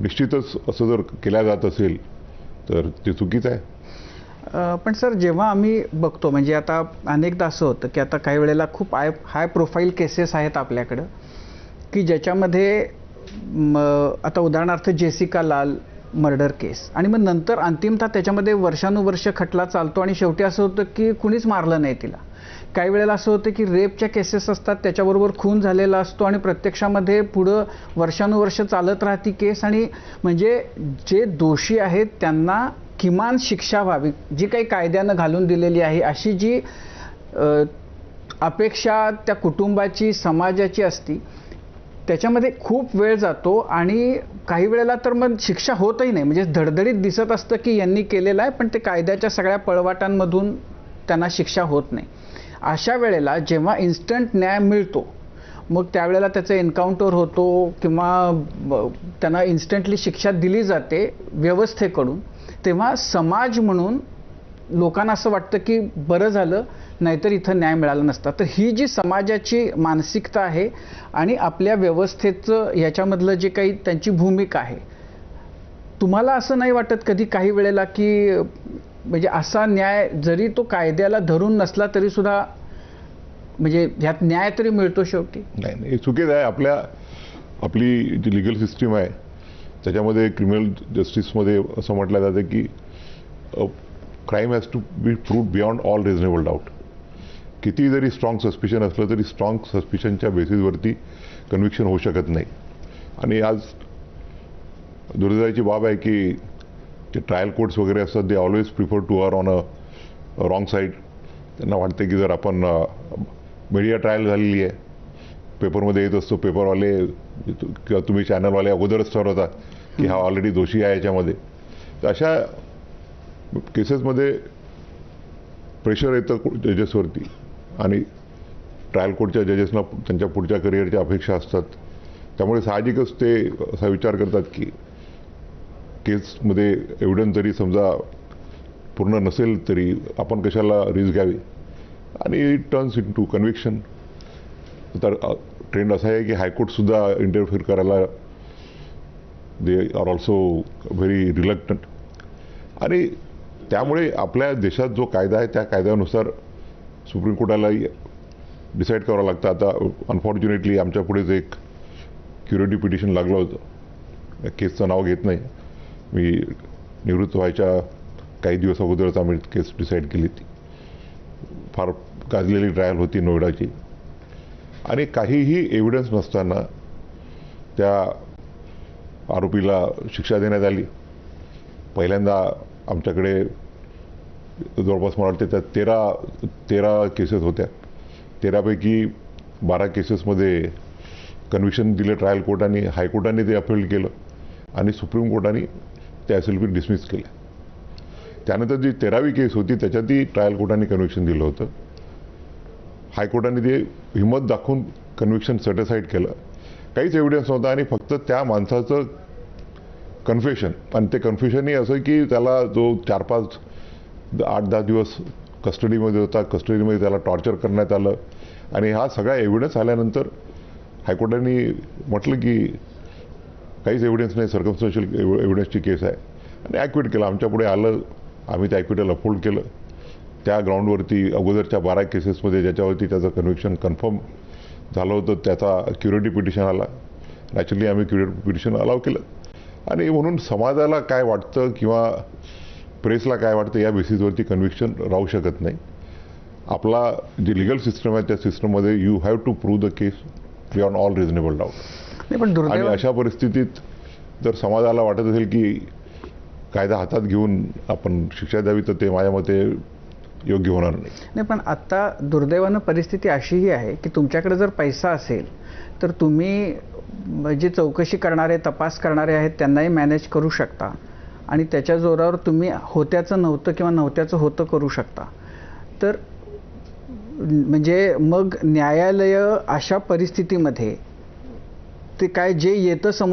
निश्चितच असं जर केल्या जात असेल तर ते चुकीचं आहे. पण सर, जेव्हा आम्ही बघतो म्हणजे आता अनेकदा असं होतं की आता काही वेळेला खूप हाय प्रोफाईल केसेस आहेत आपल्याकडं की ज्याच्यामध्ये आता उदाहरणार्थ जेसिका लाल मर्डर केस, आणि मग नंतर अंतिमतः त्याच्यामध्ये वर्षानुवर्ष खटला चालतो आणि शेवटी असं होतं की कुणीच मारलं नाही तिला. काही वेळेला असं होतं की रेपच्या केसेस असतात, त्याच्याबरोबर खून झालेला असतो आणि प्रत्यक्षामध्ये पुढं वर्षानुवर्ष चालत राहती केस, आणि म्हणजे जे दोषी आहेत त्यांना किमान शिक्षा व्हावी, जी काही कायद्यानं घालून दिलेली आहे अशी जी अपेक्षा त्या कुटुंबाची समाजाची असती, त्याच्यामध्ये खूप वेळ जातो आणि काही वेळेला तर मग शिक्षा होतही नाही. म्हणजे धडधडीत दिसत असतं की यांनी केलेलं आहे, पण ते कायद्याच्या सगळ्या पळवाटांमधून त्यांना शिक्षा होत नाही. अशा वेळेला जेव्हा इन्स्टंट न्याय मिळतो मग त्यावेळेला त्याचं एन्काउंटर होतो किंवा त्यांना इन्स्टंटली शिक्षा दिली जाते व्यवस्थेकडून, तेव्हा समाज म्हणून लोकांना असं वाटतं की बरं झालं, नाहीतर इथं न्याय मिळाला नसता. तर ही जी समाजाची मानसिकता आहे आणि आपल्या व्यवस्थेचं याच्यामधलं जे काही त्यांची भूमिका आहे, तुम्हाला असं नाही वाटत कधी काही वेळेला की म्हणजे असा न्याय जरी तो कायद्याला धरून नसला तरी सुद्धा म्हणजे ह्यात न्याय तरी मिळतो शेवटी? नाही, हे चुकीचं आहे. आपली जी लिगल सिस्टीम आहे त्याच्यामध्ये क्रिमिनल जस्टिसमध्ये असं म्हटलं जातं की crime has to be proved beyond all reasonable doubt. किती जरी स्ट्रॉंग सस्पिशन असलं तरी स्ट्रॉंग सस्पिशनच्या बेसिसवरती कन्व्हिक्शन होऊ शकत नाही. आणि आज दुर्दैवाची बाब आहे की जे ट्रायल कोर्ट्स वगैरे असतात they always prefer to err on a wrong side. त्यांना वाटते की जर आपण मीडिया ट्रायल झालेली आहे, पेपरमध्ये येत असतो, पेपरवाले किंवा तुम्ही चॅनलवाले अगोदरच ठरवता की हा ऑलरेडी दोषी आहे याच्यामध्ये. तर अशा केसेसमध्ये प्रेशर येतं जजेसवरती आणि ट्रायल कोर्टच्या जजेसना त्यांच्या पुढच्या करिअरच्या अपेक्षा असतात. त्यामुळे साहजिकच ते असा विचार करतात की केसमध्ये एव्हिडन्स जरी समजा पूर्ण नसेल तरी आपण कशाला रिस्क घ्यावी, आणि it turns into conviction. तर ट्रेंड असा आहे की हायकोर्टसुद्धा इंटरफिअर करायला they are also very reluctant. आणि त्यामुळे आपल्या देशात जो कायदा आहे त्या कायद्यानुसार सुप्रीम कोर्टालाही डिसाईड करावं लागतं. आता अनफॉर्च्युनेटली आमच्या पुढेच एक क्युरेटिव्ह पिटिशन लागलं होतं. केसचं नाव घेत नाही, मी निवृत्त व्हायच्या काही दिवस अगोदरच आम्ही केस डिसाईड केली. ती फार गाजलेली ट्रायल होती नोएडाची, आणि काहीही एव्हिडन्स नसताना त्या आरोपीला शिक्षा देण्यात आली. पहिल्यांदा आमच्याकडे जवळपास मला वाटते त्यात 13 केसेस होत्या. 13पैकी 12 केसेसमध्ये कन्व्हिक्शन दिलं ट्रायल कोर्टाने, हायकोर्टाने ते अपील केलं आणि सुप्रीम कोर्टाने त्या SLP डिसमिस केल्या. त्यानंतर जी 13वी केस होती त्याच्यातही ट्रायल कोर्टाने कन्व्हिक्शन दिलं होतं. हायकोर्टाने ते हिंमत दाखवून कन्व्हिक्शन सेटिसाईड केलं. काहीच एव्हिडन्स नव्हता आणि फक्त त्या माणसाचं कन्फेशन, आणि ते कन्फ्युशनही असं की त्याला जो 4-5 8-10 दिवस कस्टडीमध्ये होता, कस्टडीमध्ये त्याला टॉर्चर करण्यात आलं. आणि हा सगळा एव्हिडन्स आल्यानंतर हायकोर्टाने म्हटलं की काहीच एव्हिडन्स नाही, सर्कमस्टन्शियल एव्हिडन्सची केस आहे, आणि ॲक्विट केलं. आमच्या पुढे आलं, आम्ही ते ॲक्विटल अपहोल्ड केलं. त्या ग्राउंडवरती अगोदरच्या 12 केसेसमध्ये ज्याच्यावरती त्याचं कन्व्हिक्शन कन्फर्म झालं होतं त्याचा क्युरेटिव्ह पिटिशन आला. नॅचरली आम्ही क्युरेटिव्ह पिटिशन अलाव केलं. आणि म्हणून समाजाला काय वाटतं किंवा प्रेसला काय वाटतं या बेसिसवरती कन्व्हिक्शन राहू शकत नाही. आपला जे लिगल सिस्टम आहे त्या सिस्टममध्ये you have to prove the case beyond all reasonable doubt. आणि अशा परिस्थितीत जर समाजाला वाटत असेल की कायदा हातात घेऊन आपण शिक्षा द्यावी तर ते माझ्या मते योग्य होणार नाही. पण आता दुर्दैवानं परिस्थिती अशीही आहे की तुमच्याकडे जर पैसा असेल तर तुम्ही जे चौकशी करणारे, तपास करणारे आहेत त्यांनाही मॅनेज करू शकता आणि त्याच्या जोरावर तुम्ही होत्याचं नव्हतं किंवा नव्हत्याचं होतं करू शकता. तर म्हणजे मग न्यायालय अशा परिस्थितीमध्ये ते काय जे येतं समोर